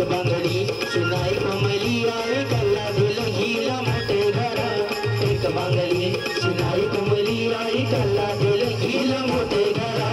बांगडी सुनाई कमली आई कल्ला दुलगीला मोठे घरा एक बांगडी सुनाई कमली आई कल्ला दुलगीला मोठे घरा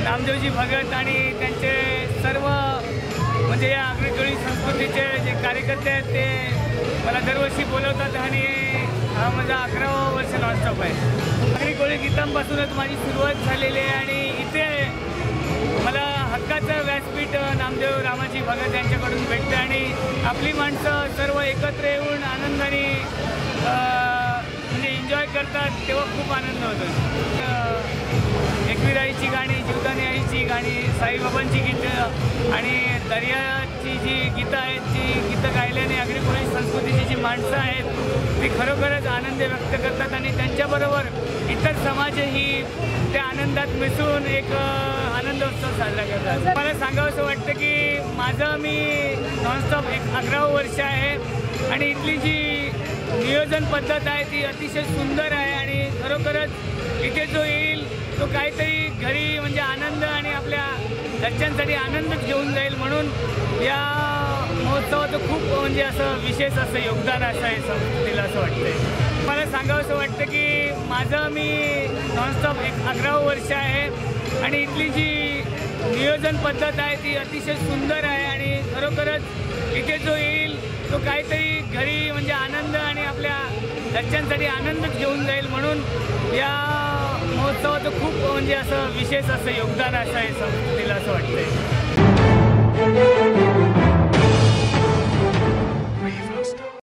नामदेवजी भगत आणि त्यांचे सर्व म्हणजे या आगरी कोळी संस्कृतीचे जे कार्यकर्ते आहेत ते मला दरवर्षी बोलवतात आणि हा माझा 11वा वर्ष नॉनस्टॉप आहे. आगरी कोळी गीतांपासूनच माझी सुरुवात झालेली आहे आणि इथे मला हक्काचं व्यासपीठ नामदेव रामाजी भगत यांच्याकडून भेटतं आणि आपली माणसं सर्व एकत्र येऊन आनंदाने म्हणजे एन्जॉय करतात तेव्हा खूप आनंद होतो. एकविराईची गाणी, जीवदानी आईची गाणी, साईबाबांची गीतं आणि दर्याची जी गीतं आहेत ती गीतं गायल्याने आगरी कोळी संस्कृतीची जी माणसं आहेत ती खरोखरच आनंद व्यक्त करतात आणि त्यांच्याबरोबर इतर समाजही त्या आनंदात मिसळून एक आनंदोत्सव साजरा करतात. मला सांगावंसं वाटतं की माझं मी नॉनस्टॉप 11वं वर्ष आहे आणि इथली जी नियोजन पद्धत आहे ती अतिशय सुंदर आहे आणि खरोखरच इथे जो येईल तो काहीतरी घरी म्हणजे आनंद आणि आपल्या घरच्यांसाठी आनंदच घेऊन जाईल म्हणून या महोत्सवाचं खूप म्हणजे असं विशेष असं योगदान असं आहे संस्कृतीला असं वाटतंय. मला सांगावंसं वाटतं की माझं मी नॉनस्टॉप 11वं वर्ष आहे आणि इथली जी नियोजन पद्धत आहे ती अतिशय सुंदर आहे आणि खरोखरच इथे जो येईल तो काहीतरी घरी म्हणजे आनंद आणि आपल्या घरच्यांसाठी आनंदच घेऊन जाईल. म्हणून या महोत्सवाचं खूप म्हणजे असं विशेष असं योगदान असं आहे संस्कृतीला असं वाटतंय.